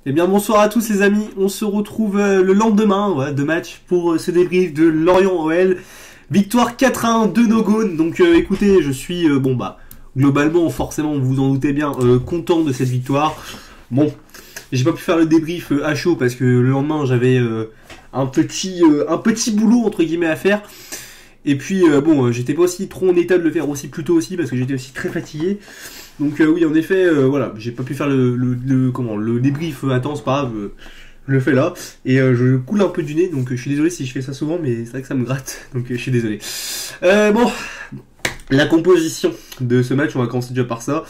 Eh bien bonsoir à tous les amis, on se retrouve le lendemain de match pour ce débrief de Lorient-OL. Victoire 4-1 de Nogon, donc écoutez, je suis, globalement, forcément, vous vous en doutez bien, content de cette victoire. Bon, j'ai pas pu faire le débrief à chaud parce que le lendemain j'avais un petit boulot entre guillemets à faire. Et puis j'étais pas aussi trop en état de le faire aussi plus tôt aussi parce que j'étais aussi très fatigué. Donc oui, en effet, voilà, j'ai pas pu faire le débrief à temps, c'est pas grave, je le fais là. Et je coule un peu du nez, donc je suis désolé si je fais ça souvent, mais c'est vrai que ça me gratte, donc je suis désolé. La composition de ce match, on va commencer déjà par ça.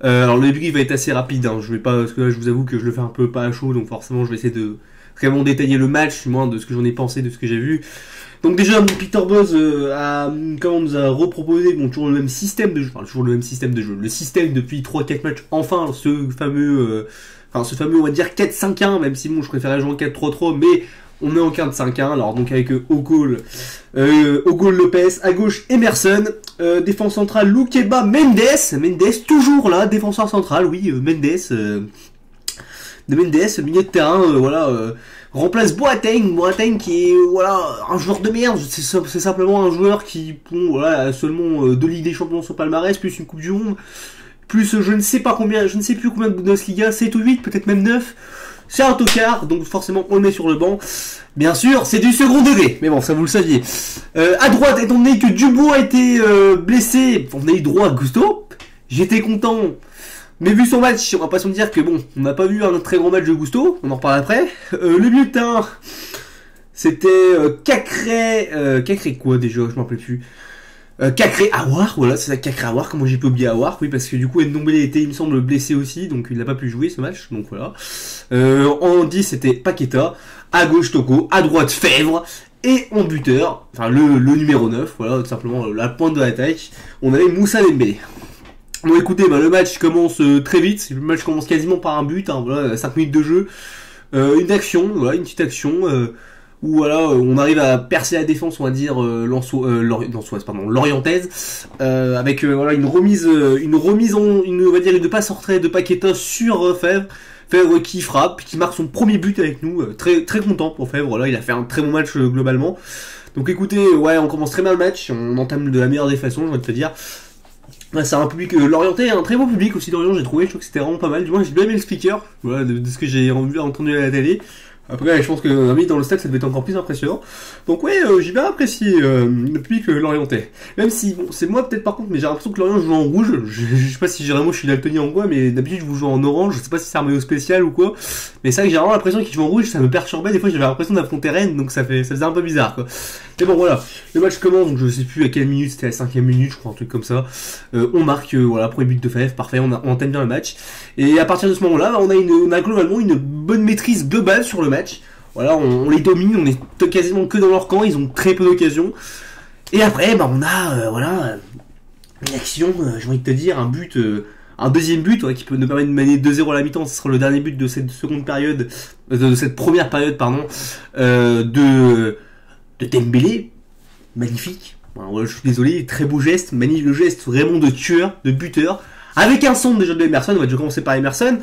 Alors le débrief va être assez rapide, hein, je vais pas, parce que là je vous avoue que je le fais un peu pas à chaud, donc forcément je vais essayer de vraiment détailler le match, moins de ce que j'en ai pensé, de ce que j'ai vu. Donc déjà, mon Peter Bosz nous a reproposé toujours le même système de jeu, le système depuis 3-4 matchs, enfin ce fameux on va dire 4-5-1, même si bon je préférais jouer en 4-3-3, mais on est en 4-5-1, alors donc avec Ogol Lopez, à gauche Emerson, défense centrale Loukeba Mendes toujours là, défenseur central, oui, Mendes, milieu de terrain, remplace Boateng qui est un joueur de merde, c'est simplement un joueur qui a seulement 2 Ligues des Champions sur palmarès, plus une Coupe du Monde, plus je ne sais plus combien de Bundesliga, 7 ou 8, peut-être même 9. C'est un tocard, donc forcément on le met sur le banc. Bien sûr, c'est du second degré, mais bon, ça vous le saviez. À droite, étant donné que Dubois a été blessé, on a eu droit à Gusto, j'étais content. Mais vu son match, on va pas se dire que on n'a pas vu un très grand match de Gusto, on en reparle après. Le milieu de terrain, c'était Cacré quoi déjà, je m'en rappelle plus. Cacré Aouar, voilà, c'est ça, Cacré Aouar, comment j'ai pu oublier Aouar, oui, parce que du coup Ndombele était, il me semble, blessé aussi, donc il n'a pas pu jouer ce match, donc voilà. En 10, c'était Paqueta, à gauche Toko, à droite Fèvre, et en buteur, enfin le numéro 9, voilà, tout simplement la pointe de l'attaque, on avait Moussa Dembélé. Bon écoutez, le match commence très vite, le match commence quasiment par un but, 5 minutes de jeu, une petite action, où on arrive à percer la défense, on va dire, lorientaise, avec une remise, on va dire une passe en retrait de Paqueta sur Fèvre qui frappe, qui marque son premier but avec nous, très très content pour Fèvre, il a fait un très bon match globalement. Donc écoutez, on commence très bien le match, on entame de la meilleure des façons, j'ai envie de te dire. C'est un public l'orienté, un très beau public aussi d'Orient, j'ai trouvé, je trouve que c'était vraiment pas mal, du moins j'ai bien aimé le speaker, de ce que j'ai entendu à la télé. Après, je pense que dans le stade, ça devait être encore plus impressionnant. Donc j'ai bien apprécié le public l'orientais. Même si, c'est moi peut-être par contre, mais j'ai l'impression que l'Orient joue en rouge. Je sais pas si je suis daltonien en quoi, mais d'habitude je vous joue en orange. Je sais pas si c'est un maillot spécial ou quoi. Mais c'est vrai que j'ai vraiment l'impression qu'ils jouent en rouge, ça me perturbait. Des fois, j'avais l'impression d'affronter Rennes, donc ça faisait un peu bizarre, quoi. Mais bon, voilà. Le match commence, donc je sais plus à quelle minute, c'était à la 5ème minute, je crois, un truc comme ça. On marque, premier but de Fèvre, parfait, on entame bien le match. Et à partir de ce moment-là, on a globalement une bonne maîtrise globale sur le match. On les domine, on est quasiment que dans leur camp, ils ont très peu d'occasions. Et après, on a, une action, j'ai envie de te dire, un but, un deuxième but, qui peut nous permettre de mener 2-0 à la mi-temps. Ce sera le dernier but de cette seconde période, de cette première période, de Dembélé. Magnifique. Je suis désolé, très beau geste, magnifique, le geste vraiment de tueur, de buteur. Avec un centre déjà de Emerson, on va déjà commencer par Emerson.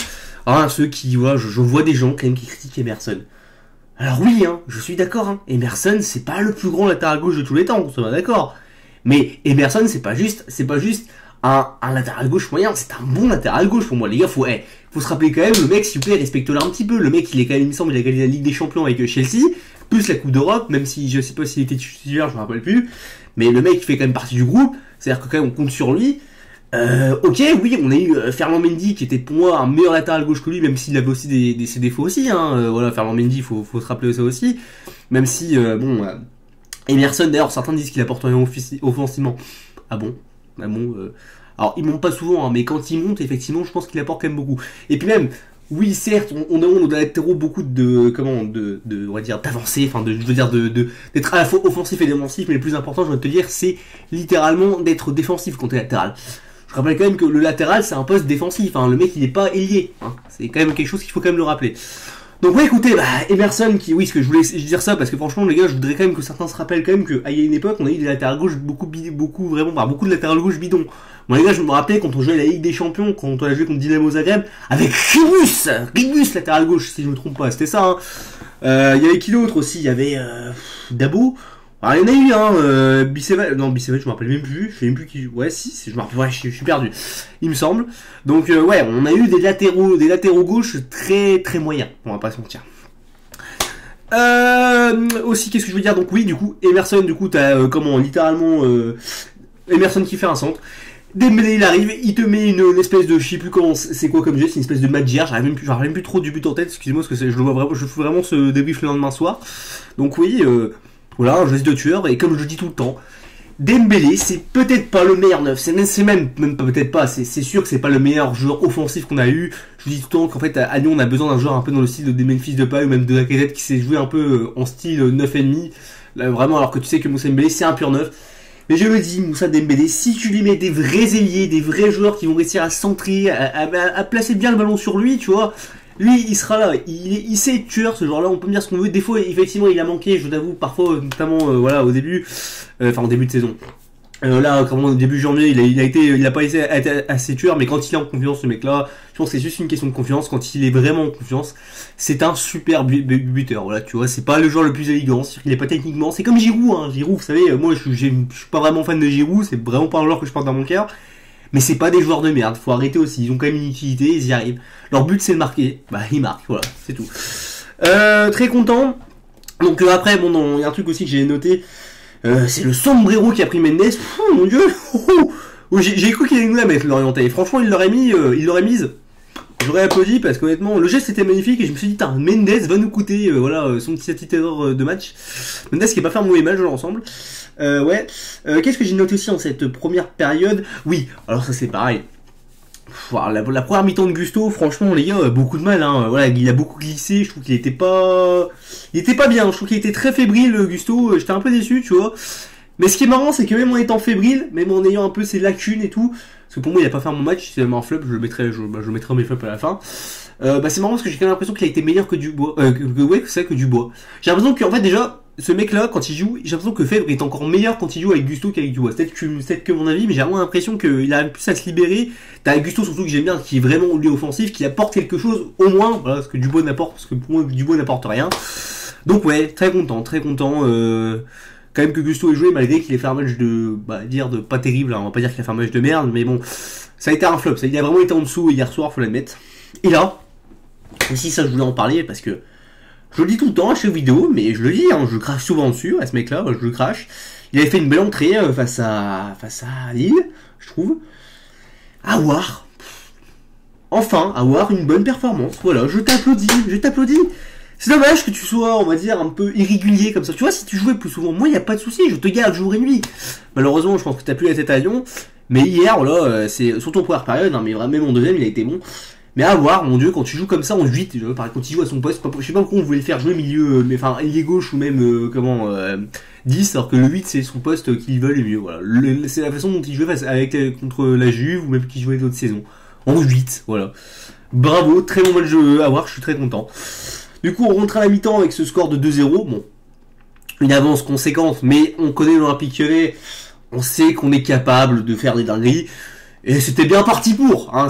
Ceux qui, je vois des gens quand même qui critiquent Emerson. Alors oui, je suis d'accord, Emerson, c'est pas le plus grand latéral gauche de tous les temps, on se va d'accord. Mais Emerson, c'est pas juste un latéral gauche moyen, c'est un bon latéral gauche pour moi, les gars, faut se rappeler quand même, le mec, s'il vous plaît, respecte-le un petit peu. Le mec, il est quand même, il me semble, il a gagné la Ligue des Champions avec Chelsea, plus la Coupe d'Europe, même si je sais pas s'il était titulaire, je me rappelle plus. Mais le mec, il fait quand même partie du groupe, c'est-à-dire que quand même, on compte sur lui. Oui, on a eu Ferland Mendy qui était pour moi un meilleur latéral gauche que lui, même s'il avait aussi ses défauts aussi. Ferland Mendy, faut se rappeler ça aussi. Même si Emerson, d'ailleurs, certains disent qu'il apporte rien offensivement. Ah bon. Alors il monte pas souvent, mais quand il monte, effectivement, je pense qu'il apporte quand même beaucoup. Et puis même, oui, certes, on demande aux latéraux beaucoup on va dire, d'avancer, d'être à la fois offensif et défensif, mais le plus important, je vais te dire, c'est littéralement d'être défensif quand t'es latéral. Je rappelle quand même que le latéral, c'est un poste défensif, le mec, il n'est pas ailier, c'est quand même quelque chose qu'il faut quand même le rappeler. Donc ouais, écoutez, Emerson qui, oui, ce que je voulais dire ça, parce que franchement, les gars, je voudrais quand même que certains se rappellent quand même qu'à une époque, on a eu des latérales gauche beaucoup de latérales gauche bidons. Moi les gars, je me rappelais quand on jouait la Ligue des Champions, quand on a joué contre Dynamo Zagreb, avec Ribus latéral gauche, si je me trompe pas, c'était ça, hein. Il y avait qui d'autre aussi, il y avait, Dabo. Alors, il y en a eu, Bicevac, je me rappelle même plus, je sais même plus qui, ouais, si, je me rappelle, ouais, je suis perdu, il me semble. Donc, ouais, on a eu des latéraux gauche très, très moyens, on va pas se mentir. Aussi, qu'est-ce que je veux dire? Donc, oui, du coup, Emerson, du coup, t'as, littéralement, Emerson qui fait un centre. Dembélé, il arrive, il te met une espèce de, je sais plus comment, c'est quoi comme geste, c'est une espèce de Madjer, j'arrive même plus trop du but en tête, excusez-moi, parce que je le vois vraiment, je fais vraiment ce débrief le lendemain soir. Donc, oui, voilà, un geste de tueur, et comme je le dis tout le temps, Dembélé, c'est peut-être pas le meilleur neuf, c'est même pas peut-être pas, c'est sûr que c'est pas le meilleur joueur offensif qu'on a eu. Je vous dis tout le temps qu'en fait, à Lyon, on a besoin d'un joueur un peu dans le style de Memphis Depay, ou même de Lacazette, qui s'est joué un peu en style 9,5, là, vraiment, alors que tu sais que Moussa Dembélé, c'est un pur neuf. Mais je le dis, Moussa Dembélé, si tu lui mets des vrais ailiers, des vrais joueurs qui vont réussir à centrer, à placer bien le ballon sur lui, tu vois, lui, il sera là. Il sait être tueur, ce genre-là. On peut me dire ce qu'on veut. Des fois, effectivement, il a manqué, je t'avoue, parfois, notamment, voilà, au début, au début de saison. Là, comment, au début janvier, il a pas été assez tueur, mais quand il est en confiance, ce mec-là, je pense que c'est juste une question de confiance. Quand il est vraiment en confiance, c'est un super buteur. Voilà, tu vois, c'est pas le joueur le plus élégant, il est pas techniquement. C'est comme Giroud, hein. Giroud, vous savez, moi, je suis pas vraiment fan de Giroud, c'est vraiment pas un joueur que je porte dans mon cœur. Mais c'est pas des joueurs de merde, faut arrêter aussi, ils ont quand même une utilité, ils y arrivent. Leur but c'est de marquer, ils marquent, voilà, c'est tout. Très content. Donc après, bon, il y a un truc aussi que j'ai noté, c'est le sombrero qui a pris Mendes. Oh mon dieu, j'ai cru qu'il allait nous la mettre, l'orienté. Franchement, il l'aurait mise. J'aurais applaudi parce qu'honnêtement, le geste était magnifique et je me suis dit, Mendes va nous coûter, son petite erreur de match. Mendes qui n'a pas fait un mauvais match dans l'ensemble. Ouais. Qu'est-ce que j'ai noté aussi en cette première période? Oui, alors ça c'est pareil. La première mi-temps de Gusto, franchement les gars, beaucoup de mal, hein. Voilà, il a beaucoup glissé, je trouve qu'il était pas bien, je trouve qu'il était très fébrile, Gusto, j'étais un peu déçu, tu vois. Mais ce qui est marrant, c'est que même en étant fébrile, même en ayant un peu ses lacunes et tout, parce que pour moi il a pas fait un bon match, c'est vraiment un flop, je le mettrai mes flops à la fin. C'est marrant parce que j'ai quand même l'impression qu'il a été meilleur que Dubois, que Dubois. J'ai l'impression qu'en fait déjà, ce mec-là, quand il joue, j'ai l'impression que Fèvre est encore meilleur quand il joue avec Gusto qu'avec Dubois. C'est peut-être que mon avis, mais j'ai vraiment l'impression qu'il a plus à se libérer. T'as Gusto surtout que j'aime bien, qui est vraiment lui offensif, qui apporte quelque chose au moins, voilà, parce que Dubois parce que pour moi Dubois n'apporte rien. Donc ouais, très content. Quand même que Gusto ait joué malgré qu'il ait fait un match de pas terrible, hein, on va pas dire qu'il a fait un match de merde, mais bon, ça a été un flop, il a vraiment été en dessous hier soir, faut l'admettre. Et là, aussi ça je voulais en parler parce que je le dis tout le temps à chaque vidéo, mais je le dis, hein, je crache souvent dessus à ce mec-là, je le crache. Il avait fait une belle entrée face à Lille, je trouve. Aouar. Enfin, avoir une bonne performance. Voilà, je t'applaudis. C'est dommage que tu sois, on va dire, un peu irrégulier comme ça. Tu vois, si tu jouais plus souvent, moi, il n'y a pas de souci, je te garde jour et nuit. Malheureusement, je pense que t'as plus la tête à Lyon. Mais hier, voilà, c'est surtout en première période, hein, mais vraiment, même en deuxième, il a été bon. Mais à voir, mon dieu, quand tu joues comme ça en 8, quand il joue à son poste, je sais pas pourquoi on voulait le faire jouer milieu, ailier gauche ou même, 10, alors que le 8 c'est son poste qu'il veut le mieux, voilà. C'est la façon dont il jouait contre la Juve ou même qu'il jouait d'autres saisons. En 8, voilà. Bravo, très bon match à voir, je suis très content. Du coup, on rentre à la mi-temps avec ce score de 2-0, bon. Une avance conséquente, mais on connaît l'Olympique Lyonnais, on sait qu'on est capable de faire des dingueries. Et c'était bien parti pour, hein,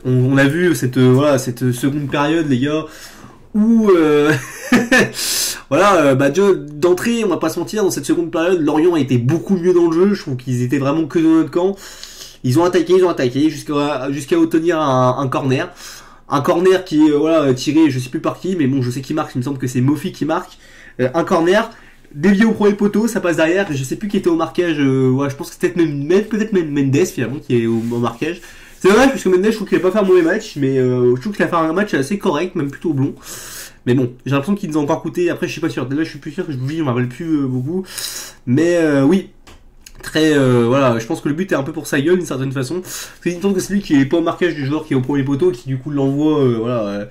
on a vu cette seconde période, les gars, où, d'entrée, on va pas se mentir, dans cette seconde période, Lorient a été beaucoup mieux dans le jeu, je trouve qu'ils étaient vraiment que dans notre camp. Ils ont attaqué, jusqu'à obtenir un corner. Un corner qui est, tiré, je sais plus par qui, mais bon, je sais qui marque, il me semble que c'est Mofi qui marque. Un corner, dévié au premier poteau, ça passe derrière, je sais plus qui était au marquage, je pense que c'était peut-être même Mendes finalement qui est au marquage. C'est dommage parce que Mendes, je trouve qu'il a pas fait un mauvais match, mais je trouve qu'il a fait un match assez correct, même plutôt bon. Mais bon, j'ai l'impression qu'il nous a encore coûté, après je suis pas sûr, là je suis plus sûr que je m'en rappelle plus beaucoup. Mais oui, je pense que le but est un peu pour sa gueule d'une certaine façon. Il me semble que c'est lui qui est pas au marquage du joueur qui est au premier poteau, qui du coup l'envoie,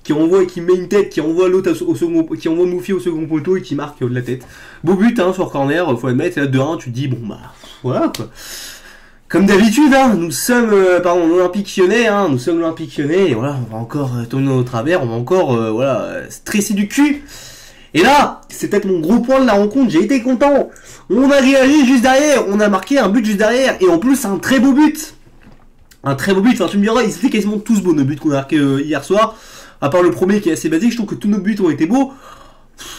qui renvoie et qui met une tête, qui envoie l'autre au second, qui envoie Moufi au second poteau et qui marque de la tête. Beau but, hein, sur corner, faut admettre, et là 2-1, tu te dis, bon voilà quoi. Comme d'habitude, hein, nous sommes, l'Olympique Lyonnais, hein, nous sommes l'Olympique Lyonnais, et voilà, on va encore tourner au travers, on va encore, stresser du cul. Et là, c'est peut-être mon gros point de la rencontre, j'ai été content. On a réagi juste derrière, on a marqué un but juste derrière, et en plus, un très beau but. Un très beau but, enfin tu me diras, ils étaient quasiment tous beaux nos buts qu'on a marqués hier soir. À part le premier qui est assez basique, je trouve que tous nos buts ont été beaux.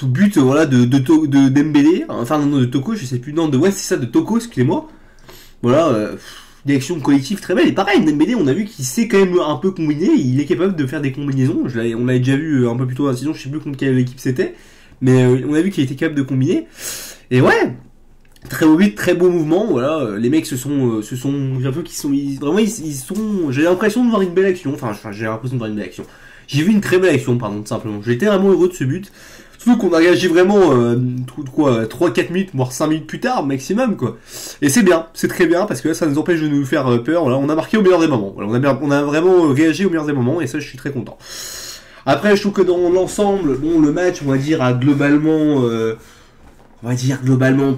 But, de Dembélé, enfin non, de Toko, je sais plus, non, c'est ça, de Toko, excusez-moi. Voilà, des actions collectives très belles. Et pareil, Dembélé, on a vu qu'il sait quand même un peu combiner, il est capable de faire des combinaisons. On l'avait déjà vu un peu plus tôt dans la saison, je sais plus contre quelle équipe c'était, mais on a vu qu'il était capable de combiner. Et ouais, très beau but, très beau mouvement. Voilà, les mecs j'ai un peu qu'ils sont, j'ai l'impression de voir une belle action. Enfin, j'ai l'impression de voir une belle action. J'ai vu une très belle action, pardon, tout simplement. J'étais vraiment heureux de ce but. Surtout qu'on a réagi vraiment 3-4 minutes, voire 5 minutes plus tard, maximum, quoi. Et c'est bien, c'est très bien, parce que là, ça nous empêche de nous faire peur. Voilà, on a marqué au meilleur des moments. Voilà, on a vraiment réagi au meilleur des moments, et ça, je suis très content. Après, je trouve que dans l'ensemble, bon, le match, on va dire, a globalement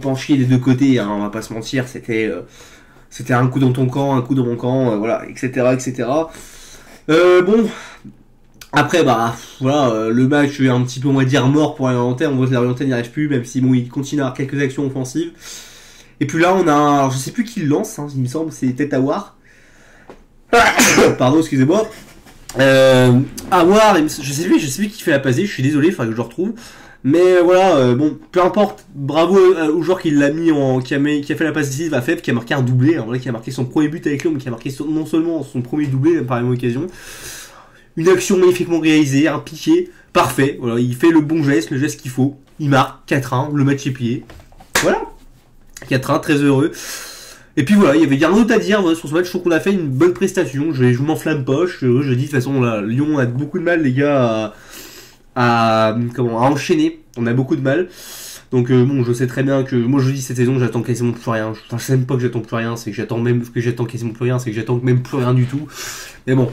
penché des deux côtés, hein, on va pas se mentir, c'était un coup dans ton camp, un coup dans mon camp, voilà, etc., etc. Bon... Après, le match est un petit peu, on va dire, mort pour l'Oriental. On voit que l'Oriental n'y arrive plus, même si, bon, il continue à avoir quelques actions offensives. Et puis là, on a, alors, je sais plus qui le lance, hein, il me semble, c'est peut-être Aouar. Pardon, excusez-moi. Aouar, je sais plus qui fait la passe, je suis désolé, il faudrait que je le retrouve. Mais voilà, bon, peu importe, bravo au joueur qui l'a mis qui a fait la passe décisive à Feb, qui a marqué un doublé, hein, voilà, qui a marqué son premier but avec Lyon, mais qui a marqué non seulement son premier doublé par la même occasion. Une action magnifiquement réalisée, un piqué, parfait. Voilà, il fait le bon geste, le geste qu'il faut. Il marque 4-1, le match est plié. Voilà. 4-1, très heureux. Et puis voilà, il y avait rien d'autre à dire sur ce match. Je trouve qu'on a fait une bonne prestation. Je m'enflamme pas. Je dis de toute façon, là, Lyon a beaucoup de mal, les gars, à enchaîner. On a beaucoup de mal. Donc bon, je sais très bien que moi je dis cette saison, j'attends quasiment plus rien. Enfin, je sais même pas que j'attends plus rien, c'est que j'attends quasiment plus rien, c'est que j'attends même plus rien du tout. Mais bon.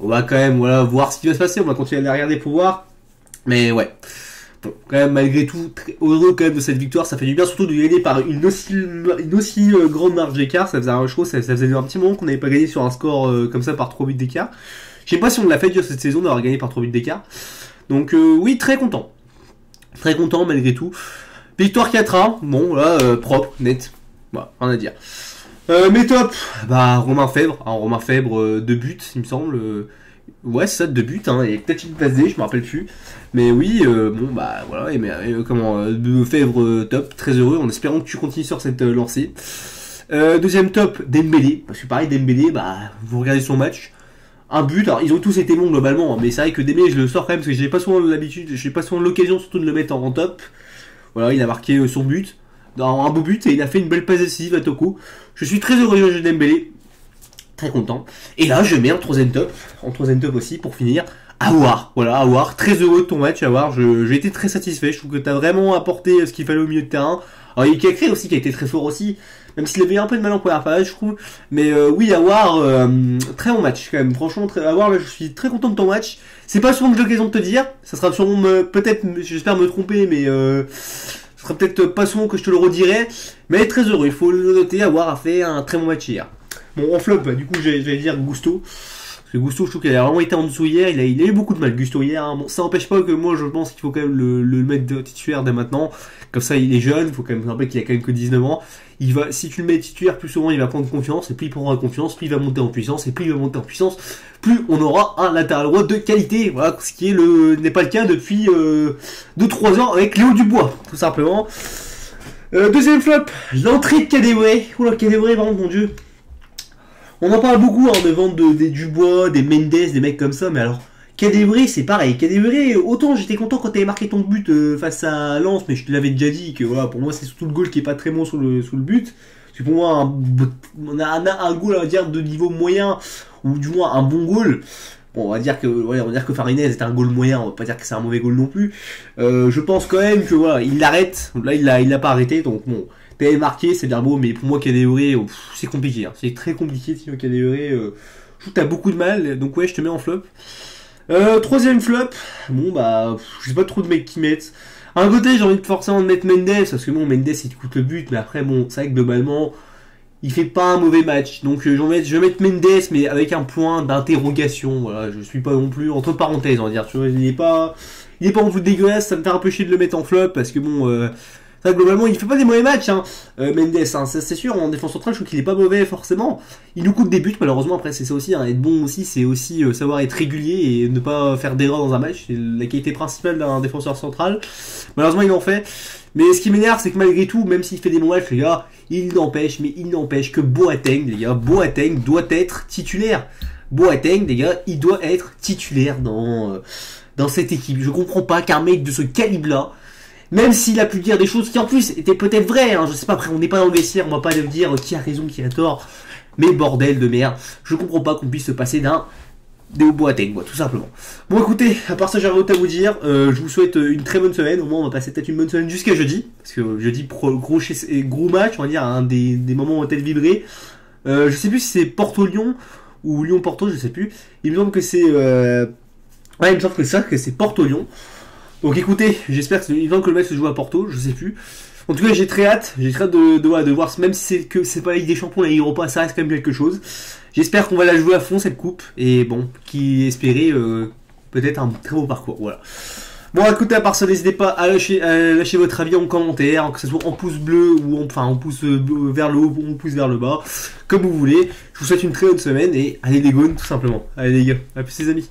On va quand même voir ce qui va se passer, on va continuer à les regarder pour voir. Mais ouais. Bon, quand même, malgré tout, très heureux quand même de cette victoire, ça fait du bien, surtout de gagner par une aussi grande marge d'écart. Ça faisait un petit moment qu'on n'avait pas gagné sur un score comme ça par 3 buts d'écart. Je sais pas si on l'a fait déjà cette saison d'avoir gagné par 3 buts d'écart. Donc oui, très content. Très content malgré tout. Victoire 4-1, bon là, propre, net. Voilà, rien à dire. Mais top, Romain Fèvre, 2 buts, il me semble. Ouais, c'est ça, 2 buts, hein, et peut-être une passe D, je me rappelle plus. Mais oui, voilà, Fèvre, top, très heureux, en espérant que tu continues sur cette lancée. Deuxième top, Dembélé, parce que pareil, Dembélé, vous regardez son match, un but, alors ils ont tous été bons globalement, mais c'est vrai que Dembélé, je le sors quand même, parce que j'ai pas souvent l'occasion surtout de le mettre en top. Voilà, il a marqué son but. Un beau but et il a fait une belle passe décisive à Toko. Je suis très heureux de Dembélé, très content. Et là je mets en troisième top aussi pour finir, Aouar. Voilà, Aouar, très heureux de ton match Aouar, j'ai été très satisfait, je trouve que tu as vraiment apporté ce qu'il fallait au milieu de terrain. Alors il y a Kakré aussi qui a été très fort aussi, même s'il avait un peu de mal en première phase je trouve. Mais oui Aouar, très bon match quand même, franchement Aouar, je suis très content de ton match. C'est pas souvent que j'ai l'occasion de te dire, ça sera sûrement peut-être, j'espère me tromper, mais ce sera peut-être pas souvent que je te le redirai, mais très heureux, il faut le noter, Aouar fait un très bon match hier. Bon, en flop, du coup, j'allais dire Gusto. Parce que Gusto, je trouve qu'il a vraiment été en dessous hier, il a eu beaucoup de mal, Gusto, hier. Hein. Bon, ça n'empêche pas que moi, je pense qu'il faut quand même le mettre de titulaire dès maintenant. Comme ça, il est jeune, il faut quand même rappeler qu'il a quand même que 19 ans. Si tu le mets titulaire plus souvent, il va prendre confiance, et plus il prendra confiance, plus il va monter en puissance, et plus il va monter en puissance, plus on aura un latéral droit de qualité. Voilà, ce qui n'est pas le cas depuis 2-3 ans avec Léo Dubois, tout simplement. Deuxième flop, l'entrée de Kadewere. Oula, Kadewere, par contre, mon dieu. On en parle beaucoup de vente des Dubois, des Mendes, des mecs comme ça, mais alors, Kadewere, c'est pareil. Kadewere, autant j'étais content quand t'avais marqué ton but face à Lens, mais je te l'avais déjà dit que voilà, pour moi, c'est surtout le goal qui est pas très bon sous le but. C'est pour moi on a un goal, on va dire, de niveau moyen, ou du moins un bon goal. Bon, on va dire que Farinez est un goal moyen, on va pas dire que c'est un mauvais goal non plus. Je pense quand même que voilà, il l'arrête. Là, il l'a pas arrêté, donc bon, t'avais marqué, c'est bien beau, mais pour moi, Kadewere, c'est compliqué. Hein. C'est très compliqué, sinon Kadewere, je trouve que t'as beaucoup de mal, donc ouais, je te mets en flop. Troisième flop, bon je sais pas trop de mecs qui mettent. Un côté, j'ai envie forcément de mettre Mendes, parce que bon, Mendes il coûte le but, mais après bon, c'est vrai que globalement, il fait pas un mauvais match. Donc je vais mettre Mendes, mais avec un point d'interrogation. Voilà, je suis pas non plus entre parenthèses, on va dire. Tu vois, il est pas non plus dégueulasse. Ça me fait un peu chier de le mettre en flop parce que bon, ça globalement, il fait pas des mauvais matchs, hein. Mendes, hein, ça c'est sûr. En défense centrale, je trouve qu'il est pas mauvais forcément. Il nous coûte des buts, malheureusement. Après, c'est ça aussi. Hein, être bon aussi, c'est aussi savoir être régulier et ne pas faire d'erreur dans un match. C'est la qualité principale d'un défenseur central. Malheureusement, il en fait. Mais ce qui m'énerve, c'est que malgré tout, même s'il fait des bons matchs, les gars, il n'empêche que Boateng, les gars, Boateng doit être titulaire. Boateng, les gars, il doit être titulaire dans cette équipe. Je comprends pas qu'un mec de ce calibre-là, même s'il a pu dire des choses qui en plus étaient peut-être vraies, hein, je sais pas, après on n'est pas dans le vestiaire, on va pas dire qui a raison, qui a tort, mais bordel de merde, je comprends pas qu'on puisse se passer d'un Déo Boateng, quoi, tout simplement. Bon, écoutez, à part ça, j'ai rien d'autre à vous dire. Je vous souhaite une très bonne semaine. Au moins, on va passer peut-être une bonne semaine jusqu'à jeudi. Parce que jeudi, gros match, on va dire, un des moments où on va peut-être vibrer. Je sais plus si c'est Porto-Lyon ou Lyon-Porto, je sais plus. Il me semble que c'est... Ouais, il me semble que c'est ça, que c'est Porto-Lyon. Donc écoutez, j'espère que le match se joue à Porto, je sais plus. En tout cas, j'ai très hâte de voir, même si c'est pas la Ligue des Champions, la Europa, ça reste quand même quelque chose. J'espère qu'on va la jouer à fond cette coupe, et bon, qui espérait peut-être un très beau parcours, voilà. Bon, écoutez, à part ça, n'hésitez pas à lâcher votre avis en commentaire, que ce soit en pouce bleu ou en pouce vers le haut ou en pouce vers le bas, comme vous voulez. Je vous souhaite une très bonne semaine et allez les gones tout simplement. Allez les gars, à plus les amis.